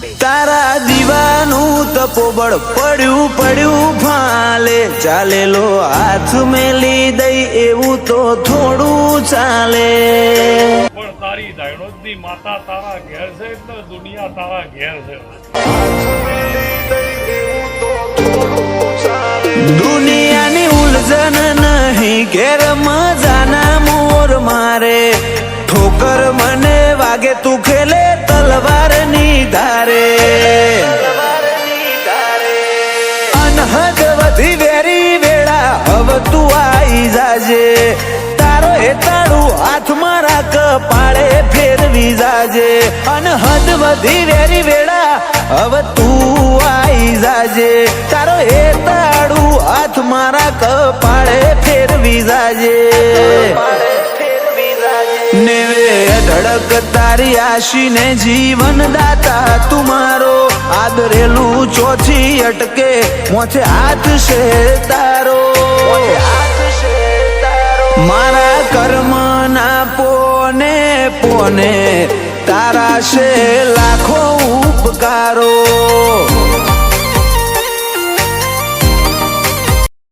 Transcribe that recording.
તારા દીવાનું તપોબળ પડ્યું પડ્યું ફાલે, ચાલેલો હાથ મેલી દઈ એવું તો થોડું ચાલે. પણ તારી દાયણોદની માતા તારા ઘેર છે એટલે દુનિયા તારા ઘેર છે. દુનિયાની ઉલઝન નહીં, ઘેર મજાના મોર મારે. ઠોકર મને વાગે તું ખેલે તલવારની ધારે. અનહદ વધી વેરી વેળા હવે તું આઈ જાજે. તારો એ તાળું હાથમાં રાખ પાળે ફેરવી જાજે. અનહદ વધી વેરી વેળા હવે તું આઈ જાજે. તારો એ તાળું હાથમાં રાખ પાળે ફેરવી જાજે. નેવે ધડક તારી આશીને જીવન દાતા તુમારો. આદરેલું ચોથી અટકે મોથે હાથ છે તારો. મારા કર્મ ના પોને પોને તારા છે લાખો ઉપકારો.